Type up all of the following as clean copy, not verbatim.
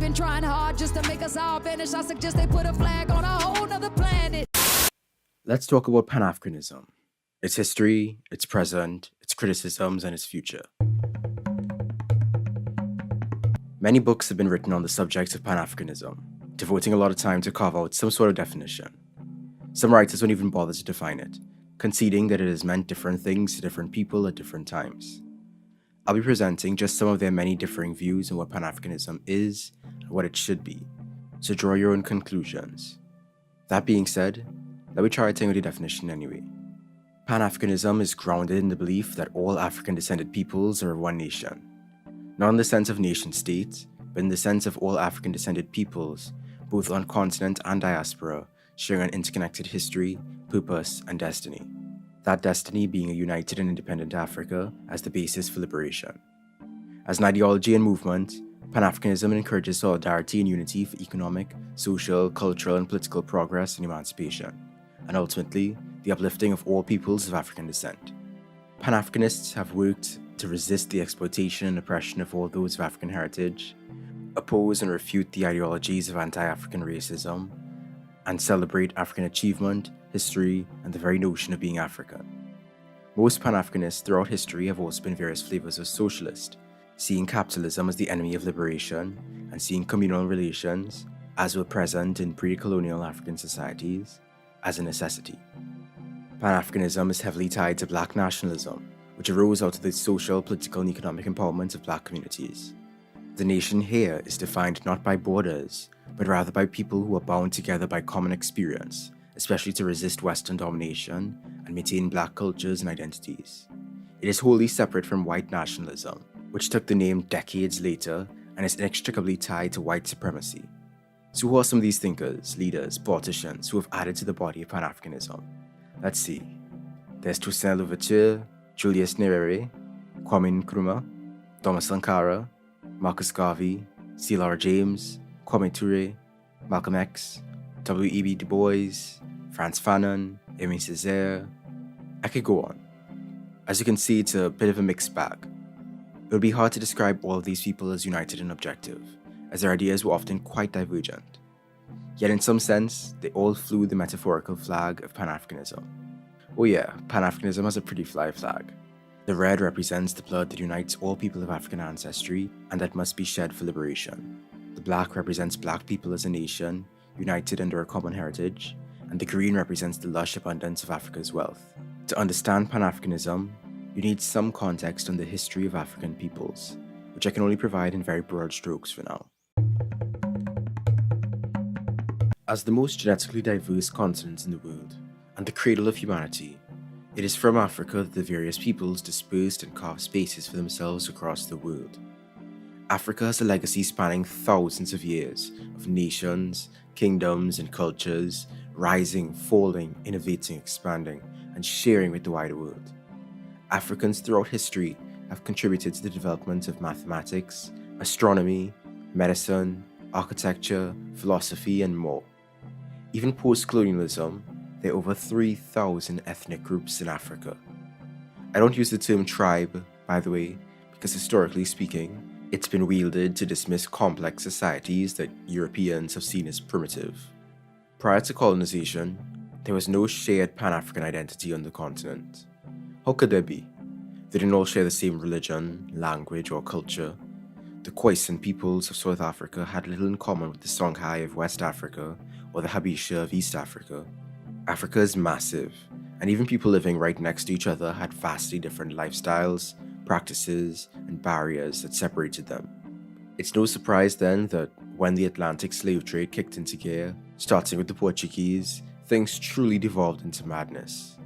been trying hard just to make us all vanish. I suggest they put a flag on a whole nother planet. Let's talk about Pan-Africanism, its history, its present, its criticisms, and its future. Many books have been written on the subject of Pan-Africanism, devoting a lot of time to carve out some sort of definition. Some writers don't even bother to define it, conceding that it has meant different things to different people at different times. I'll be presenting just some of their many differing views on what Pan-Africanism is and what it should be, so draw your own conclusions. That being said, let me try writing with the definition anyway. Pan-Africanism is grounded in the belief that all African-descended peoples are one nation. Not in the sense of nation-state, but in the sense of all African-descended peoples, both on continent and diaspora, sharing an interconnected history, purpose, and destiny. That destiny being a united and independent Africa as the basis for liberation. As an ideology and movement, Pan-Africanism encourages solidarity and unity for economic, social, cultural, and political progress and emancipation, and ultimately, the uplifting of all peoples of African descent. Pan-Africanists have worked to resist the exploitation and oppression of all those of African heritage, oppose and refute the ideologies of anti-African racism, and celebrate African achievement, history, and the very notion of being African. Most Pan-Africanists throughout history have also been various flavors of socialist, seeing capitalism as the enemy of liberation, and seeing communal relations, as were present in pre-colonial African societies, as a necessity. Pan-Africanism is heavily tied to Black nationalism, which arose out of the social, political, and economic empowerment of Black communities. The nation here is defined not by borders, but rather by people who are bound together by common experience, especially to resist Western domination and maintain Black cultures and identities. It is wholly separate from white nationalism, which took the name decades later and is inextricably tied to white supremacy. So who are some of these thinkers, leaders, politicians who have added to the body of Pan-Africanism? Let's see. There's Toussaint Louverture, Julius Nyerere, Kwame Nkrumah, Thomas Sankara, Marcus Garvey, C.L.R. James, Kwame Ture, Malcolm X, W.E.B. Du Bois, Frantz Fanon, Aimé Césaire. I could go on. As you can see, it's a bit of a mixed bag. It would be hard to describe all of these people as united and objective, as their ideas were often quite divergent. Yet in some sense, they all flew the metaphorical flag of Pan-Africanism. Oh yeah, Pan-Africanism has a pretty fly flag. The red represents the blood that unites all people of African ancestry and that must be shed for liberation. The black represents Black people as a nation, united under a common heritage, and the green represents the lush abundance of Africa's wealth. To understand Pan-Africanism, you need some context on the history of African peoples, which I can only provide in very broad strokes for now. As the most genetically diverse continent in the world, and the cradle of humanity, it is from Africa that the various peoples dispersed and carved spaces for themselves across the world. Africa has a legacy spanning thousands of years of nations, kingdoms, and cultures, rising, falling, innovating, expanding, and sharing with the wider world. Africans throughout history have contributed to the development of mathematics, astronomy, medicine, architecture, philosophy, and more. Even post-colonialism, there are over 3,000 ethnic groups in Africa. I don't use the term tribe, by the way, because historically speaking, it's been wielded to dismiss complex societies that Europeans have seen as primitive. Prior to colonization, there was no shared Pan-African identity on the continent. How could there be? They didn't all share the same religion, language, or culture. The Khoisan peoples of South Africa had little in common with the Songhai of West Africa or the Habesha of East Africa. Africa is massive, and even people living right next to each other had vastly different lifestyles, practices, and barriers that separated them. It's no surprise then that when the Atlantic slave trade kicked into gear, starting with the Portuguese, things truly devolved into madness.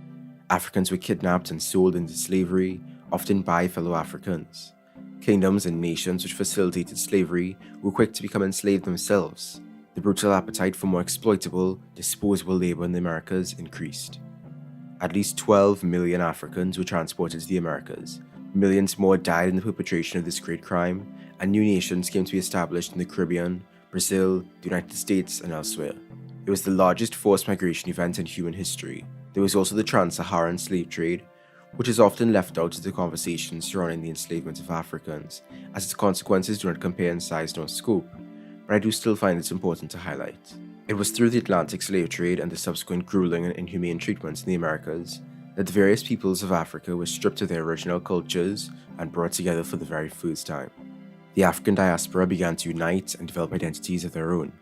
Africans were kidnapped and sold into slavery, often by fellow Africans. Kingdoms and nations which facilitated slavery were quick to become enslaved themselves. The brutal appetite for more exploitable, disposable labor in the Americas increased. At least 12 million Africans were transported to the Americas. Millions more died in the perpetration of this great crime, and new nations came to be established in the Caribbean, Brazil, the United States, and elsewhere. It was the largest forced migration event in human history. There was also the trans-Saharan slave trade, which is often left out of the conversation surrounding the enslavement of Africans, as its consequences do not compare in size nor scope, but I do still find it's important to highlight. It was through the Atlantic slave trade and the subsequent grueling and inhumane treatments in the Americas that the various peoples of Africa were stripped of their original cultures and brought together for the very first time. The African diaspora began to unite and develop identities of their own.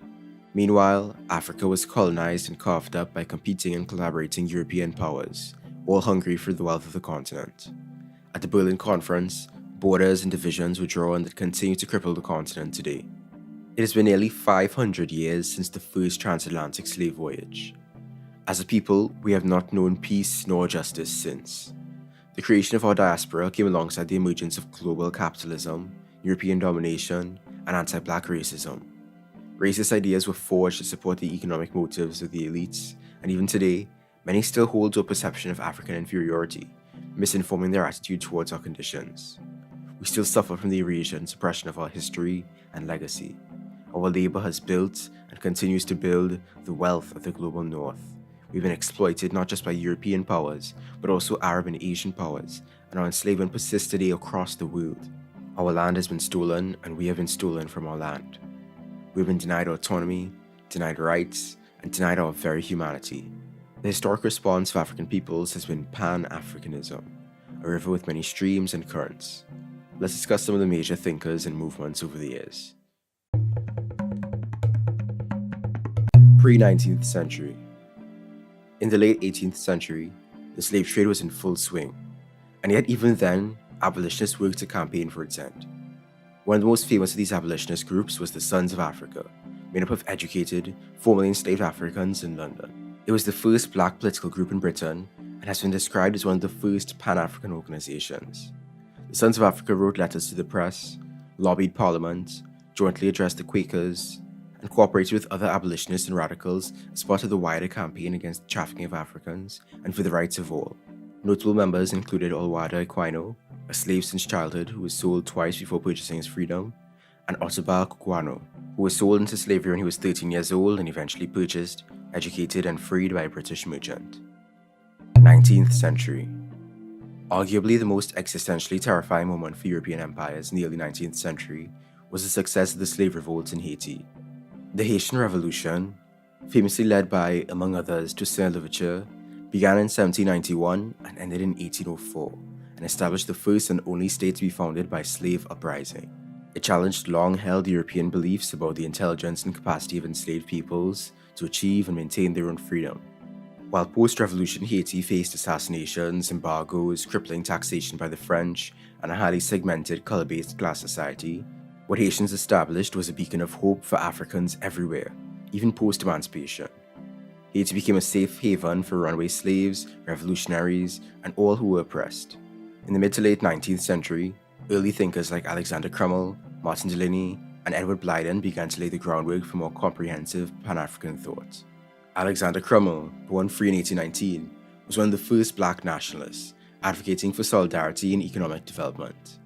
Meanwhile, Africa was colonized and carved up by competing and collaborating European powers, all hungry for the wealth of the continent. At the Berlin Conference, borders and divisions were drawn that continue to cripple the continent today. It has been nearly 500 years since the first transatlantic slave voyage. As a people, we have not known peace nor justice since. The creation of our diaspora came alongside the emergence of global capitalism, European domination, and anti-black racism. Racist ideas were forged to support the economic motives of the elites, and even today, many still hold to a perception of African inferiority, misinforming their attitude towards our conditions. We still suffer from the erasure and suppression of our history and legacy. Our labor has built and continues to build the wealth of the global north. We've been exploited not just by European powers, but also Arab and Asian powers, and our enslavement persists today across the world. Our land has been stolen, and we have been stolen from our land. We've been denied autonomy, denied rights, and denied our very humanity. The historic response of African peoples has been Pan-Africanism, a river with many streams and currents. Let's discuss some of the major thinkers and movements over the years. Pre-19th century. In the late 18th century, the slave trade was in full swing, and yet even then, abolitionists worked to campaign for its end. One of the most famous of these abolitionist groups was the Sons of Africa, made up of educated, formerly enslaved Africans in London. It was the first black political group in Britain and has been described as one of the first Pan-African organizations. The Sons of Africa wrote letters to the press, lobbied Parliament, jointly addressed the Quakers, and cooperated with other abolitionists and radicals as part of the wider campaign against the trafficking of Africans and for the rights of all. Notable members included Oluwada Ekwino, a slave since childhood who was sold twice before purchasing his freedom, and Otuba Kukwano, who was sold into slavery when he was 13 years old and eventually purchased, educated, and freed by a British merchant. 19th century. Arguably the most existentially terrifying moment for European empires in the early 19th century was the success of the slave revolts in Haiti. The Haitian Revolution, famously led by, among others, Toussaint Louverture, began in 1791 and ended in 1804, and established the first and only state to be founded by slave uprising. It challenged long-held European beliefs about the intelligence and capacity of enslaved peoples to achieve and maintain their own freedom. While post-revolution Haiti faced assassinations, embargoes, crippling taxation by the French, and a highly segmented color-based class society, what Haitians established was a beacon of hope for Africans everywhere, even post-emancipation. Haiti became a safe haven for runaway slaves, revolutionaries, and all who were oppressed. In the mid to late 19th century, early thinkers like Alexander Crummell, Martin Delany, and Edward Blyden began to lay the groundwork for more comprehensive Pan-African thought. Alexander Crummell, born free in 1819, was one of the first black nationalists, advocating for solidarity and economic development.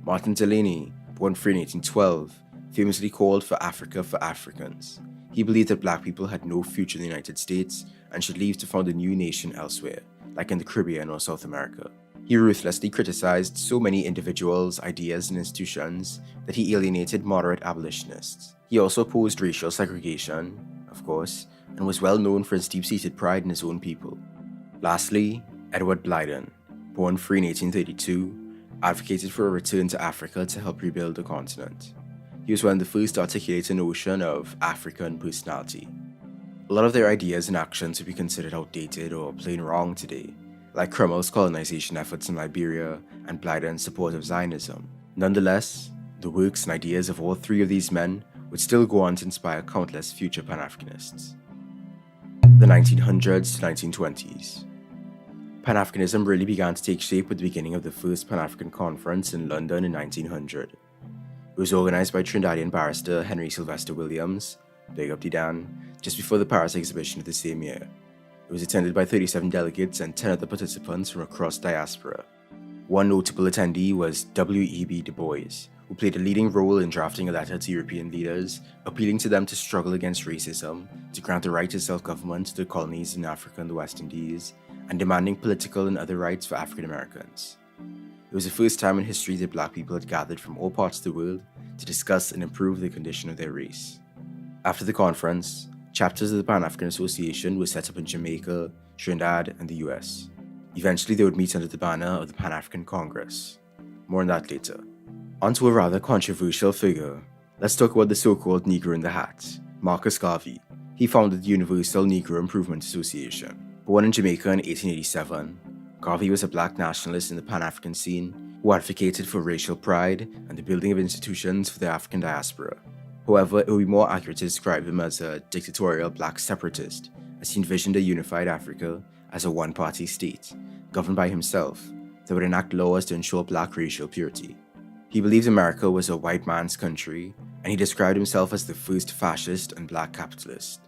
Martin Delany, born free in 1812, famously called for Africa for Africans. He believed that black people had no future in the United States and should leave to found a new nation elsewhere, like in the Caribbean or South America. He ruthlessly criticized so many individuals, ideas, and institutions that he alienated moderate abolitionists. He also opposed racial segregation, of course, and was well known for his deep-seated pride in his own people. Lastly, Edward Blyden, born free in 1832, advocated for a return to Africa to help rebuild the continent. He was one of the first to articulate a notion of African personality. A lot of their ideas and actions would be considered outdated or plain wrong today, like Crummell's colonization efforts in Liberia and Blyden's support of Zionism. Nonetheless, the works and ideas of all three of these men would still go on to inspire countless future Pan-Africanists. The 1900s to 1920s. Pan-Africanism really began to take shape with the beginning of the first Pan-African Conference in London in 1900. It was organized by Trinidadian barrister Henry Sylvester Williams, big up Dan, just before the Paris exhibition of the same year. It was attended by 37 delegates and 10 other participants from across diaspora. One notable attendee was W.E.B. Du Bois, who played a leading role in drafting a letter to European leaders, appealing to them to struggle against racism, to grant the right to self-government to the colonies in Africa and the West Indies, and demanding political and other rights for African Americans. It was the first time in history that black people had gathered from all parts of the world to discuss and improve the condition of their race. After the conference, chapters of the Pan-African Association were set up in Jamaica, Trinidad, and the US. Eventually, they would meet under the banner of the Pan-African Congress. More on that later. On to a rather controversial figure. Let's talk about the so-called Negro in the Hat, Marcus Garvey. He founded the Universal Negro Improvement Association. Born in Jamaica in 1887, Garvey was a black nationalist in the Pan-African scene who advocated for racial pride and the building of institutions for the African diaspora. However, it would be more accurate to describe him as a dictatorial black separatist, as he envisioned a unified Africa as a one-party state, governed by himself, that would enact laws to ensure black racial purity. He believed America was a white man's country, and he described himself as the first fascist and black capitalist.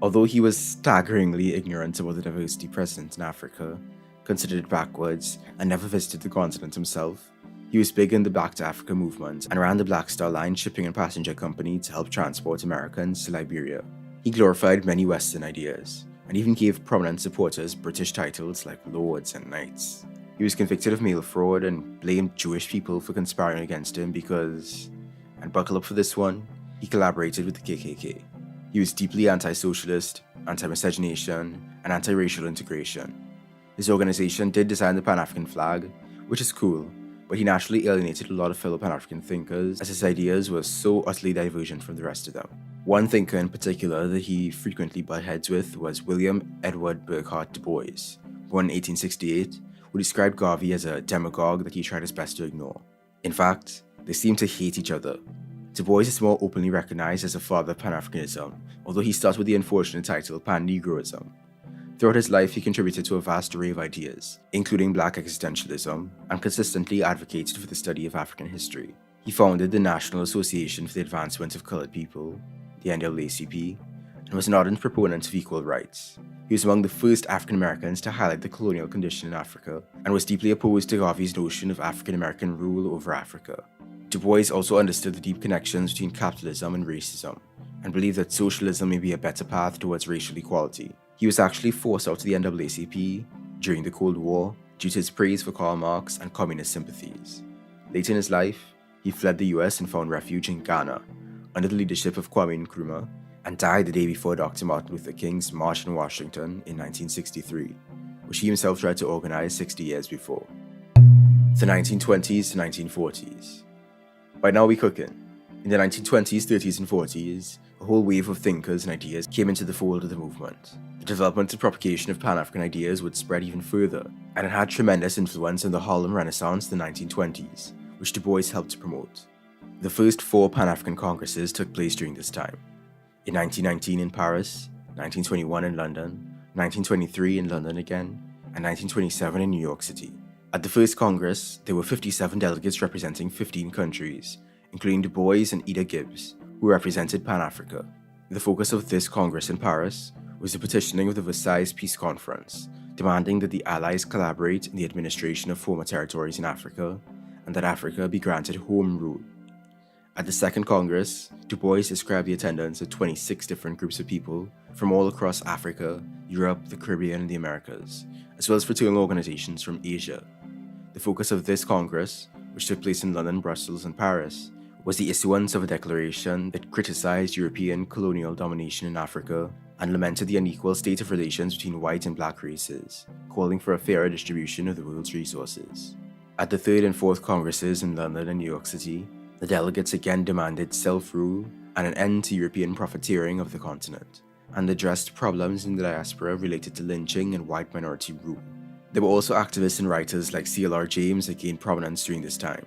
Although he was staggeringly ignorant about the diversity present in Africa, considered it backwards, and never visited the continent himself, he was big in the Back to Africa movement and ran the Black Star Line shipping and passenger company to help transport Americans to Liberia. He glorified many Western ideas, and even gave prominent supporters British titles like lords and knights. He was convicted of mail fraud and blamed Jewish people for conspiring against him because, and buckle up for this one, he collaborated with the KKK. He was deeply anti-socialist, anti-miscegenation, and anti-racial integration. His organization did design the Pan-African flag, which is cool, but he naturally alienated a lot of fellow Pan-African thinkers as his ideas were so utterly divergent from the rest of them. One thinker in particular that he frequently butt heads with was William Edward Burghardt Du Bois, born in 1868, who described Garvey as a demagogue that he tried his best to ignore. In fact, they seemed to hate each other. Du Bois is more openly recognized as a father of Pan-Africanism, although he starts with the unfortunate title Pan-Negroism. Throughout his life, he contributed to a vast array of ideas, including black existentialism, and consistently advocated for the study of African history. He founded the National Association for the Advancement of Colored People, the NAACP, and was an ardent proponent of equal rights. He was among the first African Americans to highlight the colonial condition in Africa, and was deeply opposed to Garvey's notion of African American rule over Africa. Du Bois also understood the deep connections between capitalism and racism, and believed that socialism may be a better path towards racial equality. He was actually forced out of the NAACP during the Cold War due to his praise for Karl Marx and communist sympathies. Later in his life, he fled the US and found refuge in Ghana under the leadership of Kwame Nkrumah, and died the day before Dr. Martin Luther King's March in Washington in 1963, which he himself tried to organize 60 years before. The 1920s to 1940s. By now we cooking. In the 1920s, 30s, and 40s, a whole wave of thinkers and ideas came into the fold of the movement. The development and propagation of Pan-African ideas would spread even further, and it had tremendous influence in the Harlem Renaissance in the 1920s, which Du Bois helped to promote. The first 4 Pan-African Congresses took place during this time. In 1919 in Paris, 1921 in London, 1923 in London again, and 1927 in New York City. At the first Congress, there were 57 delegates representing 15 countries, including Du Bois and Ida Gibbs, who represented Pan-Africa. The focus of this Congress in Paris was the petitioning of the Versailles Peace Conference, demanding that the Allies collaborate in the administration of former territories in Africa, and that Africa be granted home rule. At the Second Congress, Du Bois described the attendance of 26 different groups of people from all across Africa, Europe, the Caribbean, and the Americas, as well as fraternal organizations from Asia. The focus of this Congress, which took place in London, Brussels, and Paris, was the issuance of a declaration that criticized European colonial domination in Africa and lamented the unequal state of relations between white and black races, calling for a fairer distribution of the world's resources. At the Third and Fourth Congresses in London and New York City, the delegates again demanded self-rule and an end to European profiteering of the continent, and addressed problems in the diaspora related to lynching and white minority rule. There were also activists and writers like C.L.R. James that gained prominence during this time.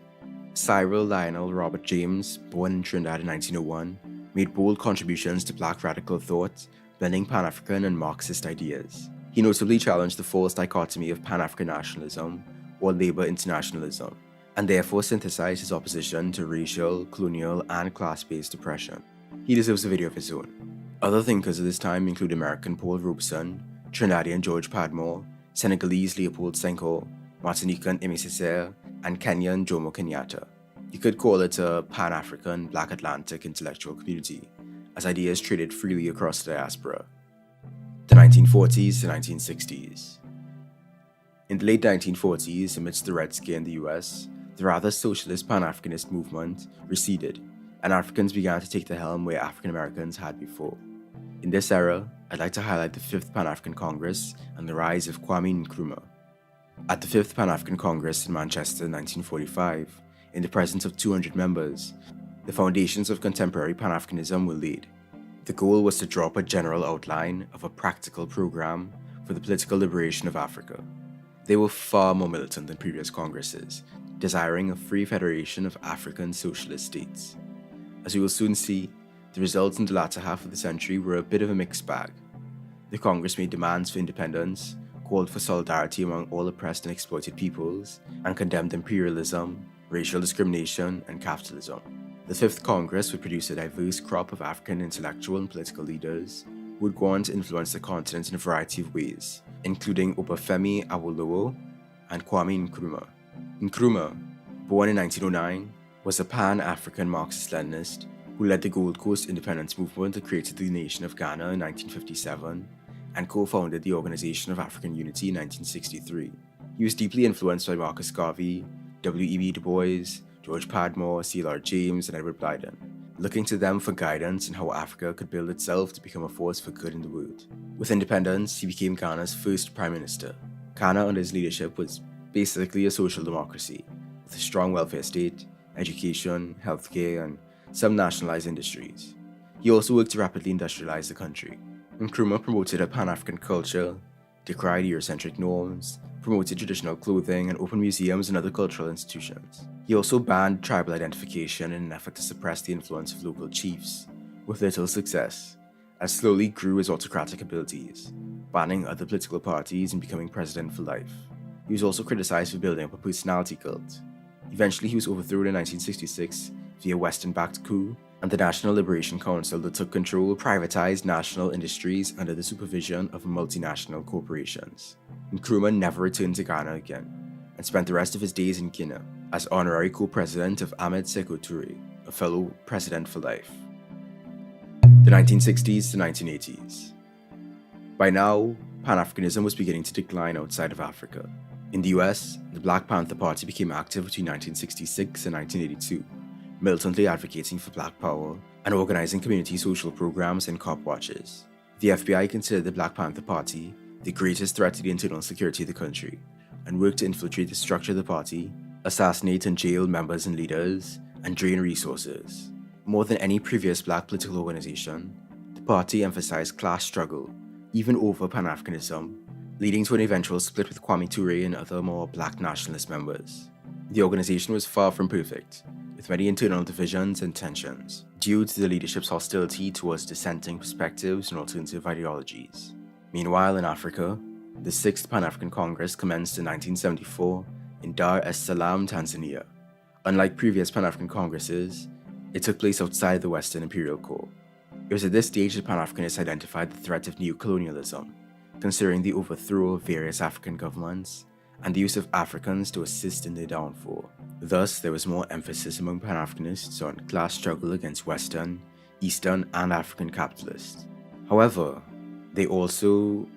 Cyril Lionel Robert James, born in Trinidad in 1901, made bold contributions to black radical thought, blending Pan-African and Marxist ideas. He notably challenged the false dichotomy of Pan-African nationalism or labor internationalism, and therefore synthesized his opposition to racial, colonial, and class-based oppression. He deserves a video of his own. Other thinkers of this time include American Paul Robeson, Trinidadian George Padmore, Senegalese Leopold Senghor, Martinican Aimé Césaire, and Kenyan Jomo Kenyatta. You could call it a Pan-African Black Atlantic intellectual community, as ideas traded freely across the diaspora. The 1940s to 1960s. In the late 1940s, amidst the Red Scare in the US, the rather socialist Pan-Africanist movement receded, and Africans began to take the helm where African Americans had before. In this era, I'd like to highlight the 5th Pan-African Congress and the rise of Kwame Nkrumah. At the 5th Pan-African Congress in Manchester in 1945, in the presence of 200 members, the foundations of contemporary Pan-Africanism were laid. The goal was to draw up a general outline of a practical program for the political liberation of Africa. They were far more militant than previous congresses, desiring a free federation of African socialist states. As we will soon see, the results in the latter half of the century were a bit of a mixed bag. The Congress made demands for independence, called for solidarity among all oppressed and exploited peoples, and condemned imperialism, racial discrimination, and capitalism. The 5th Congress would produce a diverse crop of African intellectual and political leaders who would go on to influence the continent in a variety of ways, including Obafemi Awolowo and Kwame Nkrumah. Nkrumah, born in 1909, was a Pan-African Marxist-Leninist who led the Gold Coast independence movement that created the nation of Ghana in 1957 and co-founded the Organization of African Unity in 1963. He was deeply influenced by Marcus Garvey, W.E.B. Du Bois, George Padmore, C.L.R. James, and Edward Blyden, looking to them for guidance in how Africa could build itself to become a force for good in the world. With independence, he became Ghana's first prime minister. Ghana, under his leadership, was basically a social democracy, with a strong welfare state, education, healthcare, and some nationalized industries. He also worked to rapidly industrialize the country. Nkrumah promoted a Pan-African culture, decried Eurocentric norms, promoted traditional clothing, and opened museums and other cultural institutions. He also banned tribal identification in an effort to suppress the influence of local chiefs, with little success, as slowly grew his autocratic abilities, banning other political parties and becoming president for life. He was also criticized for building up a personality cult. Eventually, he was overthrown in 1966 via Western-backed coup, and the National Liberation Council that took control privatized national industries under the supervision of multinational corporations. Nkrumah never returned to Ghana again, and spent the rest of his days in Guinea as honorary co-president of Ahmed Sékou Touré, a fellow president for life. The 1960s to 1980s. By now, Pan-Africanism was beginning to decline outside of Africa. In the US, the Black Panther Party became active between 1966 and 1982, militantly advocating for Black power and organizing community social programs and cop watches. The FBI considered the Black Panther Party the greatest threat to the internal security of the country, and worked to infiltrate the structure of the party, assassinate and jail members and leaders, and drain resources. More than any previous Black political organization, the party emphasized class struggle, even over Pan-Africanism, leading to an eventual split with Kwame Touré and other more Black nationalist members. The organization was far from perfect, with many internal divisions and tensions, due to the leadership's hostility towards dissenting perspectives and alternative ideologies. Meanwhile, in Africa, the 6th Pan-African Congress commenced in 1974 in Dar es Salaam, Tanzania. Unlike previous Pan-African Congresses, it took place outside the Western Imperial Core. It was at this stage that Pan-Africanists identified the threat of neo-colonialism, considering the overthrow of various African governments and the use of Africans to assist in their downfall. Thus, there was more emphasis among Pan-Africanists on class struggle against Western, Eastern, and African capitalists. However, they also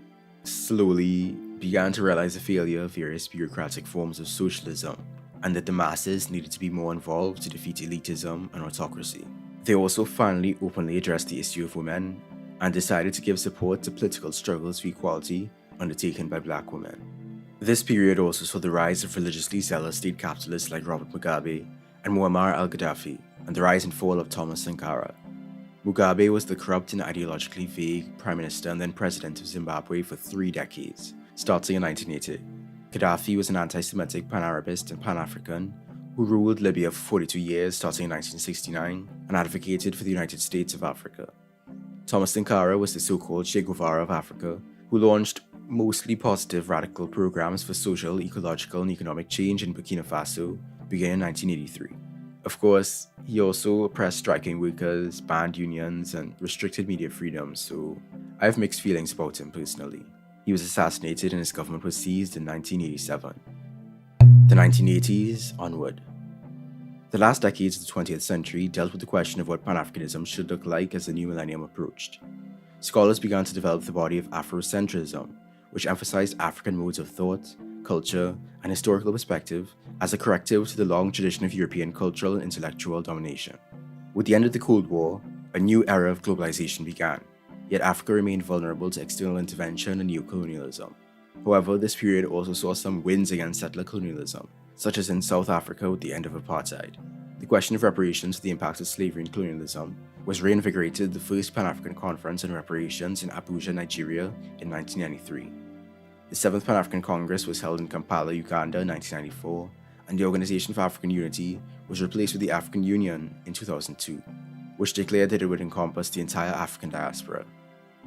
slowly began to realize the failure of various bureaucratic forms of socialism, and that the masses needed to be more involved to defeat elitism and autocracy. They also finally openly addressed the issue of women, and decided to give support to political struggles for equality undertaken by Black women. This period also saw the rise of religiously zealous state capitalists like Robert Mugabe and Muammar al-Gaddafi, and the rise and fall of Thomas Sankara. Mugabe was the corrupt and ideologically vague prime minister and then president of Zimbabwe for 3 decades, starting in 1980. Gaddafi was an anti-Semitic pan-Arabist and pan-African who ruled Libya for 42 years, starting in 1969, and advocated for the United States of Africa. Thomas Sankara was the so-called Che Guevara of Africa, who launched mostly positive radical programs for social, ecological, and economic change in Burkina Faso, beginning in 1983. Of course, he also oppressed striking workers, banned unions, and restricted media freedom, so I have mixed feelings about him personally. He was assassinated and his government was seized in 1987. The 1980s onward. The last decades of the 20th century dealt with the question of what Pan-Africanism should look like as the new millennium approached. Scholars began to develop the body of Afrocentrism, which emphasized African modes of thought, culture, and historical perspective as a corrective to the long tradition of European cultural and intellectual domination. With the end of the Cold War, a new era of globalization began, yet Africa remained vulnerable to external intervention and neocolonialism. However, this period also saw some wins against settler colonialism, such as in South Africa with the end of apartheid. The question of reparations for the impact of slavery and colonialism was reinvigorated at the first Pan-African Conference on Reparations in Abuja, Nigeria in 1993. The 7th Pan-African Congress was held in Kampala, Uganda in 1994, and the Organization for African Unity was replaced with the African Union in 2002, which declared that it would encompass the entire African diaspora.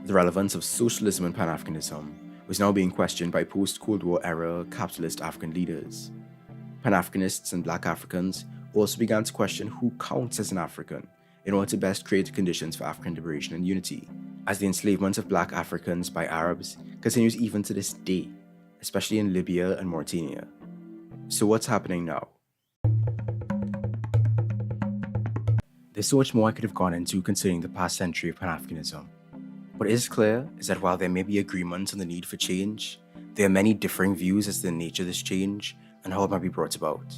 The relevance of socialism and Pan-Africanism was now being questioned by post-Cold War era capitalist African leaders. Pan-Africanists and Black Africans also began to question who counts as an African in order to best create conditions for African liberation and unity, as the enslavement of Black Africans by Arabs continues even to this day, especially in Libya and Mauritania. So what's happening now? There's so much more I could have gone into concerning the past century of Pan-Africanism. What is clear is that while there may be agreement on the need for change, there are many differing views as to the nature of this change and how it might be brought about.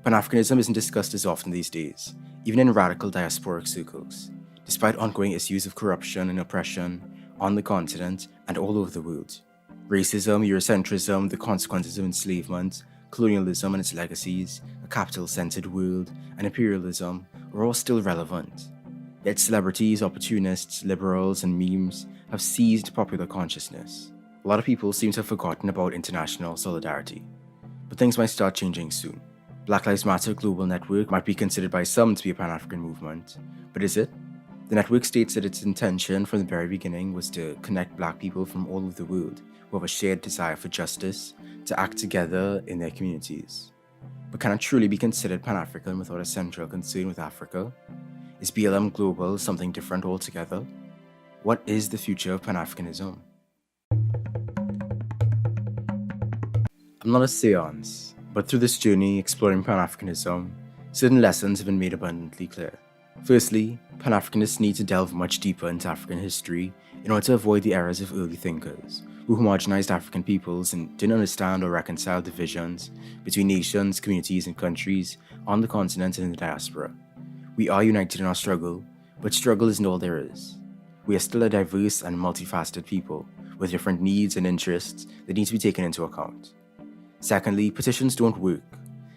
Pan-Africanism isn't discussed as often these days, even in radical diasporic circles, despite ongoing issues of corruption and oppression on the continent and all over the world. Racism, Eurocentrism, the consequences of enslavement, colonialism and its legacies, a capital-centered world, and imperialism are all still relevant. Yet celebrities, opportunists, liberals, and memes have seized popular consciousness. A lot of people seem to have forgotten about international solidarity. But things might start changing soon. Black Lives Matter Global Network might be considered by some to be a Pan-African movement, but is it? The network states that its intention from the very beginning was to connect Black people from all over the world who have a shared desire for justice to act together in their communities. But can it truly be considered Pan-African without a central concern with Africa? Is BLM Global something different altogether? What is the future of Pan-Africanism? I'm not a seance, but through this journey exploring Pan-Africanism, certain lessons have been made abundantly clear. Firstly, Pan-Africanists need to delve much deeper into African history in order to avoid the errors of early thinkers who homogenized African peoples and didn't understand or reconcile divisions between nations, communities, and countries on the continent and in the diaspora. We are united in our struggle, but struggle isn't all there is. We are still a diverse and multifaceted people with different needs and interests that need to be taken into account. Secondly, petitions don't work.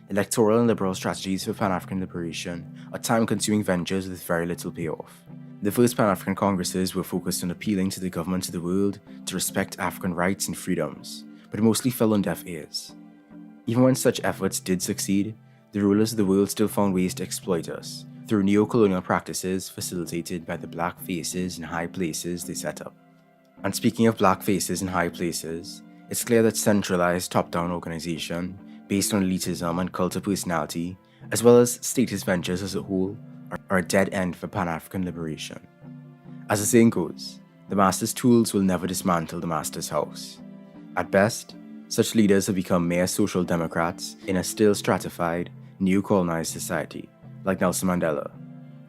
Electoral and liberal strategies for Pan-African liberation are time-consuming ventures with very little payoff. The first Pan-African Congresses were focused on appealing to the governments of the world to respect African rights and freedoms, but mostly fell on deaf ears. Even when such efforts did succeed, the rulers of the world still found ways to exploit us through neo-colonial practices facilitated by the black faces in high places they set up. And speaking of black faces in high places, it's clear that centralized top-down organization based on elitism and cult of personality, as well as statist ventures as a whole, are a dead end for Pan-African liberation. As the saying goes, the master's tools will never dismantle the master's house. At best, such leaders have become mere social democrats in a still stratified, neo-colonized society, like Nelson Mandela.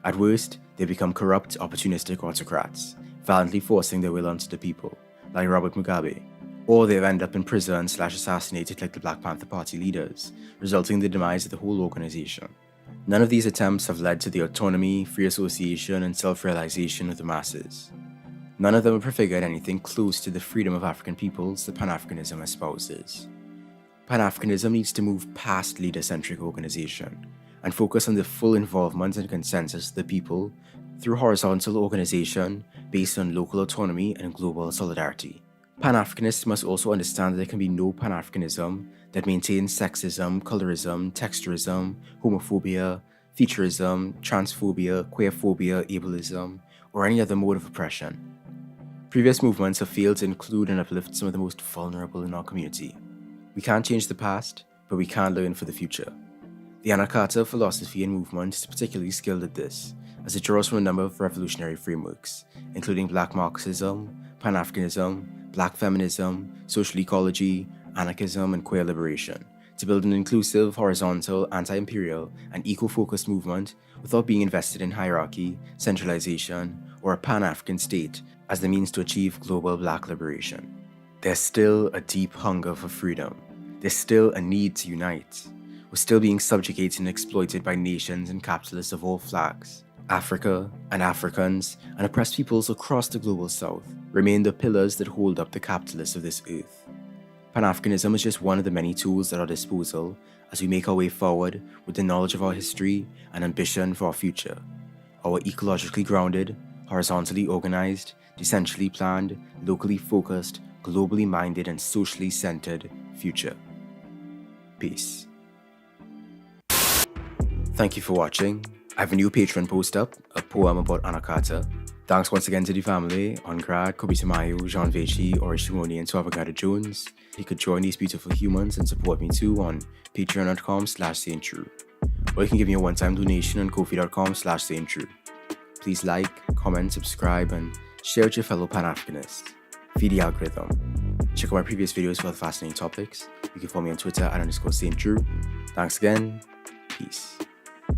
At worst, they become corrupt, opportunistic autocrats, violently forcing their will onto the people, like Robert Mugabe. Or they've ended up in prison / assassinated like the Black Panther Party leaders, resulting in the demise of the whole organization. None of these attempts have led to the autonomy, free association, and self-realization of the masses. None of them have prefigured anything close to the freedom of African peoples that Pan-Africanism espouses. Pan-Africanism needs to move past leader-centric organization and focus on the full involvement and consensus of the people through horizontal organization based on local autonomy and global solidarity. Pan-Africanists must also understand that there can be no Pan-Africanism that maintains sexism, colorism, texturism, homophobia, featureism, transphobia, queerphobia, ableism, or any other mode of oppression. Previous movements have failed to include and uplift some of the most vulnerable in our community. We can't change the past, but we can learn for the future. The Anakata philosophy and movement is particularly skilled at this, as it draws from a number of revolutionary frameworks, including Black Marxism, Pan-Africanism, Black feminism, social ecology, anarchism, and queer liberation, to build an inclusive, horizontal, anti-imperial, and eco-focused movement without being invested in hierarchy, centralization, or a Pan-African state as the means to achieve global Black liberation. There's still a deep hunger for freedom. There's still a need to unite. We're still being subjugated and exploited by nations and capitalists of all flags. Africa and Africans and oppressed peoples across the global south remain the pillars that hold up the capitalists of this earth. Pan-Africanism is just one of the many tools at our disposal as we make our way forward with the knowledge of our history and ambition for our future. Our ecologically grounded, horizontally organized, decentrally planned, locally focused, globally minded, and socially centered future. Peace. Thank you for watching. I have a new Patreon post up, a poem about Anakata. Thanks once again to the family, Ongrad, Kobitamayo, Jean Vechi, Orishimoni, and Swavagada Jones. You could join these beautiful humans and support me too on patreon.com/sainttrue. Or you can give me a one-time donation on kofi.com/sainttrue. Please like, comment, subscribe, and share with your fellow Pan-Africanists. Feed the algorithm. Check out my previous videos for other fascinating topics. You can follow me on Twitter @_sainttrue. Thanks again. Peace.